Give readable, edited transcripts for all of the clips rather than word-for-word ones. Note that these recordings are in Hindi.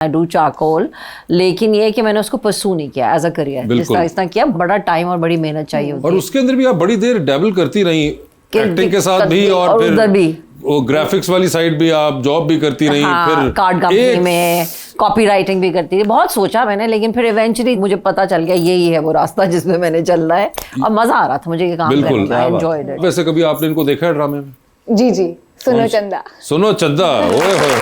आई डू चारकोल, लेकिन ये है कि मैंने उसको परसू नहीं किया एज अ करियर। जिस तरह इतना किया, बड़ा टाइम और बड़ी मेहनत चाहिए होती है। और उसके अंदर भी आप बड़ी देर डैबल करती रही, एक्टिंग के साथ भी और फिर उधर भी वो ग्राफिक्स वाली साइड भी आप जॉब भी करती रही। फिर कार्ड कंपनी में कॉपी राइटिंग भी करती थी। बहुत सोचा मैंने, लेकिन फिर इवेंचुअली मुझे पता चल गया यही है वो रास्ता जिसमें मैंने चलना है, और मजा आ रहा था मुझे ये काम करने में। I enjoyed it. वैसे कभी आपने इनको देखा है ड्रामे में? जी जी, सुनो चंदा। सुनो चंदा, ओए होए।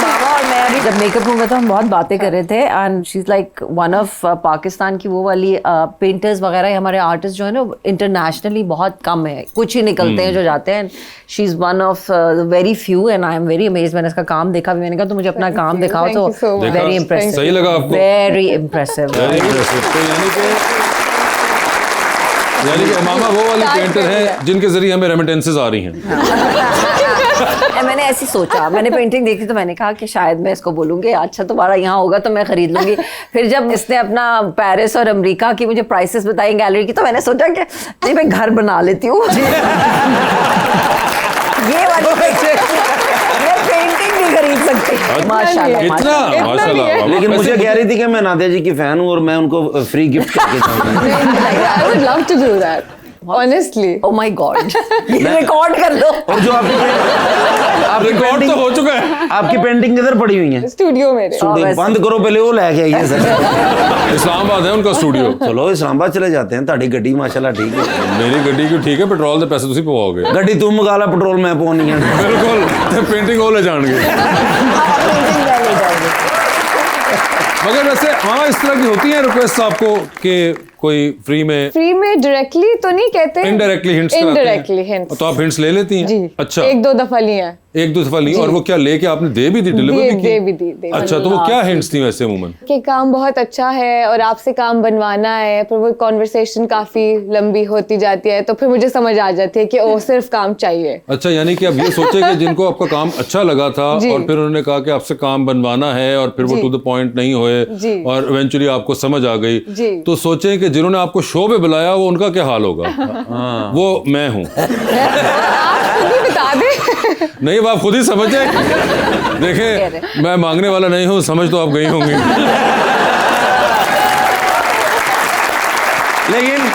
मामा और मैं अभी जब मेकअप रूम में तो हम बहुत बातें कर रहे थे, and she is like one of Pakistan की वो वाली पेंटर्स वगैरह, हमारे आर्टिस्ट जो है ना इंटरनेशनली बहुत कम है, कुछ ही निकलते हैं जो जाते हैं। She is one of very few and I am very amazed. मैंने इसका काम देखा भी, मैंने कहा तो मुझे अपना काम दिखाओ, तो वेरी इम्प्रेसिव। सही लगा आपको? Very impressive. यानी कि मामा वो वाली पेंटर है जिनके जरिए हमें रेमिटेंसेस आ रही हैं। मैंने ऐसी सोचा, मैंने पेंटिंग देखी तो मैंने कहा कि शायद मैं इसको बोलूंगी अच्छा तुम्हारा यहाँ होगा तो मैं खरीद लूंगी। फिर जब इसने अपना पेरिस और अमेरिका की मुझे प्राइसेस बताई गैलरी की, तो मैंने सोचा कि नहीं मैं घर बना लेती हूँ। ये वाली पेंटिंग नहीं खरीद सकती। माशाल्लाह माशाल्लाह। लेकिन मुझे कह रही थी कि मैं नादिया जी की फैन हूँ और मैं उनको फ्री गिफ्ट करके जाऊंगी। I would love to do that. Honestly. Oh my God. Record कर लो। और जो आप रिकॉर्ड तो हो चुका है। आपकी पेंटिंग किधर पड़ी हुई है? स्टूडियो में। बंद करो पहले, वो लेके आइए सर। इस्लामाबाद है उनका स्टूडियो। चलो इस्लामाबाद चले जाते हैं। ताड़ी गड्डी माशाल्लाह ठीक है। मेरी गड्डी क्यों ठीक है, पेट्रोल के पैसे तुसी पवाओगे। गड्डी तुम मंगा ला, पेट्रोल मैं पवानी है। बिल्कुल, पेंटिंग हो ले जाएंगे। मगर वैसे हाँ इस तरह की होती है रिक्वेस्ट आपको कि कोई फ्री में डायरेक्टली तो नहीं कहते, इनडायरेक्टली हिंट्स इनडायरेक्टली हिंट्स। तो आप हिंट्स ले लेती हैं? जी। अच्छा, एक दो दफा ली हैं। एक दो दफा ली, और वो क्या लेके आपने दे भी दी, डिलीवर भी की? अच्छा, तो वो क्या हिंट्स थी वैसे अमूमन? कि काम बहुत अच्छा है और आपसे काम बनवाना है, पर वो कॉन्वर्सेशन काफी लंबी होती जाती है, तो फिर मुझे समझ आ जाती है कि ओ सिर्फ काम चाहिए। अच्छा, यानी कि अब ये सोचे कि जिनको आपका काम अच्छा लगा था और फिर उन्होंने कहा कि आपसे काम बनवाना है, और फिर वो टू द पॉइंट नहीं हुए और इवेंचुअली आपको समझ आ गई, तो सोचें कि जिन्होंने आपको शो पे बुलाया वो उनका क्या हाल होगा। वो मैं हूँ। बता दे। नहीं, आप खुद ही समझे। देखें, मैं मांगने वाला नहीं हूँ, समझ तो आप गई होंगी। लेकिन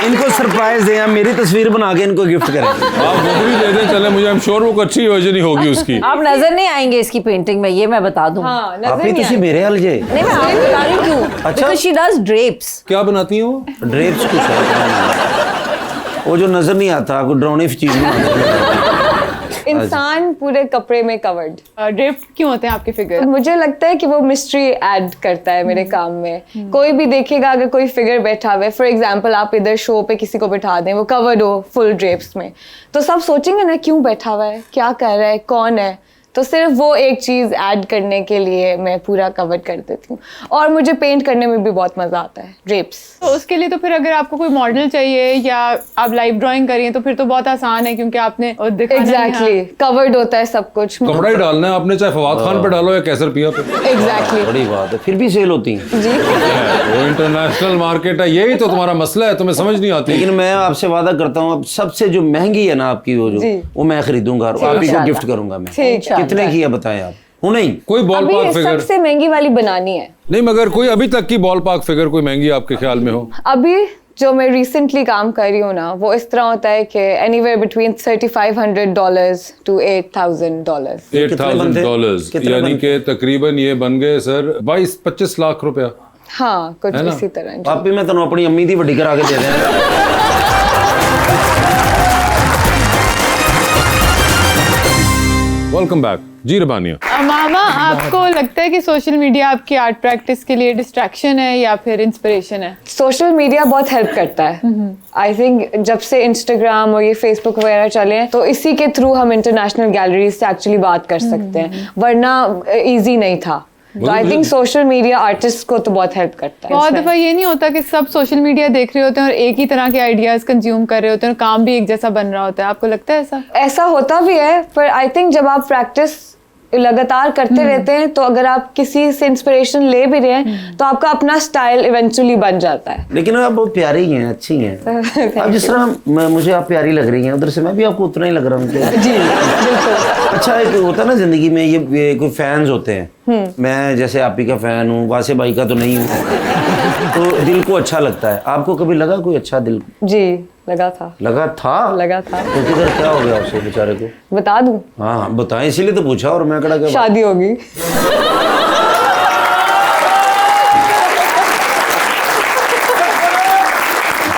इनको सरप्राइज दें, आप मेरी तस्वीर बना के इनको गिफ्ट करें। आप वो भी दे दें, चले, मुझे आई एम श्योर वो अच्छी वर्जन ही होगी उसकी। आप नजर नहीं आएंगे इसकी पेंटिंग में, ये मैं बता दूं। आप ही तुसी मेरे हाल जे। नहीं, मैं आपको बता रही हूं क्यों। अच्छा। Because she does drapes। क्या बनाती हैं वो? ड्रेप्स कुछ है वो जो नजर नहीं आता, कोई ड्रोनी चीज नहीं आती। इंसान पूरे कपड़े में कवर्ड। ड्रेप क्यों होते हैं आपके फिगर? मुझे लगता है कि वो मिस्ट्री ऐड करता है मेरे काम में। कोई भी देखेगा, अगर कोई फिगर बैठा हुआ है, फॉर एग्जांपल आप इधर शो पे किसी को बैठा दें, वो कवर्ड हो फुल ड्रेप्स में, तो सब सोचेंगे ना क्यों बैठा हुआ है, क्या कर रहा है, कौन है। तो सिर्फ वो एक चीज ऐड करने के लिए मैं पूरा कवर कर देती हूँ, और मुझे पेंट करने में भी बहुत मजा आता है ड्रेप्स। तो उसके लिए तो फिर अगर आपको कोई मॉडल चाहिए या आप लाइव ड्राइंग करिए तो फिर तो बहुत आसान है, क्योंकि आपने एग्जैक्टली कवर्ड होता है सब कुछ। कपड़ा ही डालना है आपने, चाहे फवाद खान पे डालो या कैसर पिया पे। एग्जैक्टली, बड़ी बात है, फिर भी सेल होती है जी। वो इंटरनेशनल मार्केट है, यही तो तुम्हारा मसला है, तुम्हें समझ नहीं आती। लेकिन मैं आपसे वादा करता हूँ, अब सबसे जो महंगी है ना आपकी वो मैं खरीदूंगा और आप ही को गिफ्ट करूंगा मैं। कितने की है बताएं आप? हूँ नहीं कोई बॉल पार्क फिगर? सबसे महंगी वाली बनानी है। नहीं, मगर कोई अभी तक की बॉल पार्क फिगर कोई महंगी आपके ख्याल में हो? अभी जो मैं रिसेंटली काम कर रही हूँ ना, वो इस तरह होता है कि एनीवेयर बिटवीन $3,500 to $8,000। $8,000 यानी कि तकरीबन ये बन गए सर 22-25 लाख रुपया। हाँ, कुछ इसी तरह। आप भी मैं तो अपनी अम्मी दी वड्डी करा के दे दें। वेलकम बैक जी रबानिया। मामा, आपको लगता है कि सोशल मीडिया आपकी आर्ट प्रैक्टिस के लिए डिस्ट्रैक्शन है या फिर इंस्पिरेशन है? सोशल मीडिया बहुत हेल्प करता है। आई थिंक जब से इंस्टाग्राम और ये फेसबुक वगैरह चले हैं, तो इसी के थ्रू हम इंटरनेशनल गैलरीज से एक्चुअली बात कर सकते हैं, वरना इजी नहीं था। तो I think social media artist को तो बहुत हेल्प करता है। बहुत दफा ये नहीं होता कि सब सोशल मीडिया देख रहे होते हैं और एक ही तरह के आइडियाज कंज्यूम कर रहे होते हैं और काम भी एक जैसा बन रहा होता है, आपको लगता है ऐसा? ऐसा होता भी है, पर आई थिंक जब आप प्रैक्टिस लगातार करते रहते हैं तो अगर आप किसी से इंस्पिरेशन ले भी रहे हैं तो आपका अपना स्टाइल इवेंचुअली बन जाता है। लेकिन आप बहुत प्यारी हैं, अच्छी हैं। अब जिस तरह मुझे आप प्यारी लग रही हैं, उधर से मैं भी आपको उतना ही लग रहा हूँ। जी बिल्कुल। अच्छा, एक होता है ना जिंदगी में, ये कोई फैंस होते हैं। मैं जैसे आप ही का फैन हूँ, वासे भाई का तो नहीं हूँ, तो दिल को अच्छा लगता है। आपको कभी लगा कोई अच्छा दिल? जी लगा था। लगा था? लगा था। तो किधर क्या हो गया उसे बेचारे को? बता दूं? हाँ हाँ बताएं, इसीलिए तो पूछा। और मैं कड़ा क्या शादी होगी।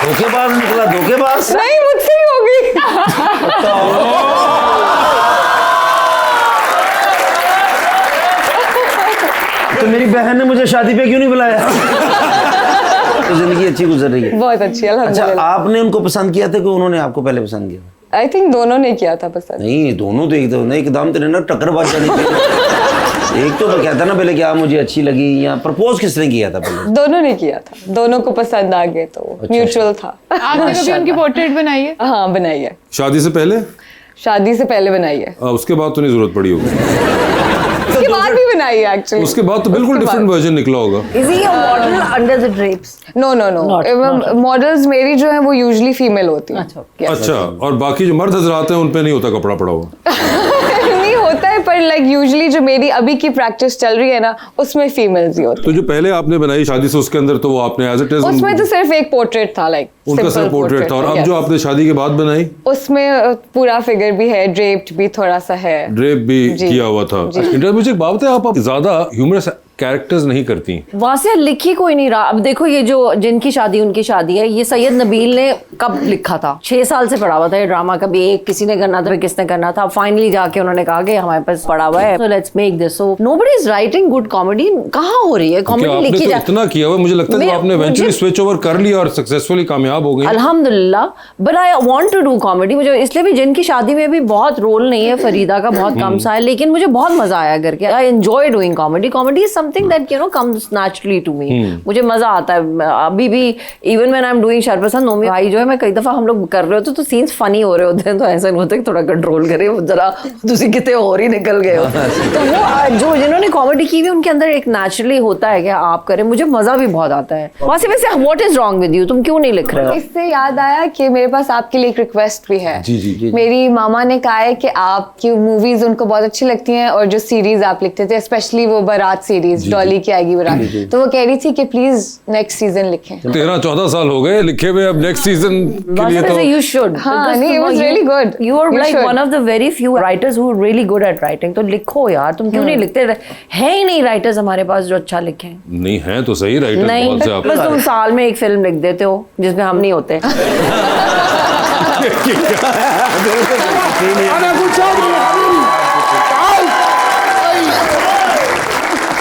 धोखेबाज निकला? धोखेबाज नहीं, मुझसे ही होगी। तो मेरी बहन ने मुझे शादी पे क्यों नहीं बुलाया? तो जिंदगी अच्छी गुजर रही है। बहुत अच्छी है अच्छा, अल्हम्दुलिल्लाह। आपने उनको पसंद किया था कि उन्होंने आपको पहले पसंद किया? आई थिंक दोनों ने किया था पसंद। नहीं, दोनों तो एकदम तेरे ना टक्कर बाज जानी चाहिए। एक तो कहता ना पहले कि आप मुझे अच्छी लगी, या प्रपोज किसने किया था पहले? दोनों ने किया था, दोनों को पसंद आ गए तो म्यूचुअल था। आपने कभी उनकी पोर्ट्रेट बनाई है? हाँ बनाई है। शादी से पहले? शादी से पहले बनाई है। उसके बाद तो नहीं जरूरत पड़ी होगी। उसके बाद भी बनाई है एक्चुअली। उसके बाद तो बिल्कुल डिफरेंट वर्जन निकला होगा। Is he a model under the drapes? No no no, models मेरी जो है वो यूजुअली फीमेल होती है। अच्छा, और बाकी जो मर्द हजरात हैं उन पे नहीं होता कपड़ा पड़ा हुआ? नहीं होता है, पर लाइक यूजुअली जो मेरी अभी की प्रैक्टिस चल रही है ना, उसमें फीमेल्स ही होती तो जो पहले आपने बनाई शादी से, उसके अंदर तो वो आपने एज इट इज उसमें तो सिर्फ एक पोर्ट्रेट था, लाइक उनका सिर्फ पोर्ट्रेट था। और अब जो आपने शादी के बाद बनाई, उसमें पूरा फिगर भी है, ड्रेप्ड भी थोड़ा सा है, ड्रेप भी किया हुआ था। इंटरव्यू मुझे एक बात है, आप ज्यादा ह्यूमरस कैरेक्टर्स नहीं करती। वासिया लिखी कोई नहीं रहा। अब देखो ये जो जिनकी शादी उनकी शादी है, ये सैयद नबील ने कब लिखा था? 6 साल से पड़ा हुआ था ये ड्रामा। कभी एक किसी ने करना था, किसने करना था। फाइनली जाके उन्होंने कहा कि हमारे पास पड़ा हुआ है, so let's make this. So nobody is writing good comedy. कहाँ हो रही है कॉमेडी? लिखी तो जा इतना किया हुआ, मुझे लगता है कि आपने इवेंचुअली स्विच ओवर कर लिया और सक्सेसफुली कामयाब हो गई। अल्हम्दुलिल्लाह। But I want to do comedy. मुझे इसलिए भी जिनकी शादी में भी बहुत रोल नहीं है, फरीदा का बहुत कम सा है, लेकिन मुझे बहुत मजा आया करके। I enjoy doing comedy. Comedy is something that you know comes naturally to me. मुझे मजा आता है। अभी भी even when I am doing Sharpasand, Nomi भाई जो है, मैं कई दफा हम लोग कर रहे होते तो सीन्स फनी हो रहे होते हैं, तो ऐसा नहीं होता कि थोड़ा कंट्रोल करे, जरा तुसी कितने और ही निकल गए हो। तो वो जो जिन्होंने कॉमेडी की हुई उनके अंदर एक नेचुरली होता है कि आप करें। मुझे मजा भी बहुत आता है। वैसे what is wrong with you? तुम क्यों नहीं लिख रहे हो? इससे याद आया कि मेरे पास आपके लिए एक रिक्वेस्ट भी है। जी जी जी। मेरी मामा ने कहा है कि आपकी मूवीज उनको बहुत अच्छी लगती हैं, और जो सीरीज आप लिखते थे, स्पेशली वो बारात सीरीज, डॉली की आएगी बारात, तो वो कह रही थी कि प्लीज नेक्स्ट सीजन लिखें। 13-14 साल हो गए लिखे हुए, अब नेक्स्ट सीजन के लिए तो you should. हाँ, नहीं, it was really good. You are You like should. one of the very few writers who are really good at writing. तो लिखो यार, तुम क्यों नहीं लिखते? है ही नहीं राइटर्स हमारे पास जो अच्छा लिखें। नहीं है तो सही राइटर नहीं, बहुत से आप। बस तुम साल में एक फिल्म लिख देते हो जिसमें हम नहीं होते।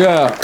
या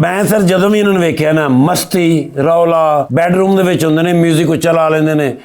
ਮੈਂ ਸਰ ਜਦੋਂ ਵੀ ਇਹਨਾਂ ਨੂੰ ਵੇਖਿਆ ਨਾ, ਮਸਤੀ ਰੌਲਾ ਬੈਡਰੂਮ ਦੇ ਵਿੱਚ ਹੁੰਦੇ ਨੇ, 뮤직 ਚਲਾ ਲੈਂਦੇ ਨੇ,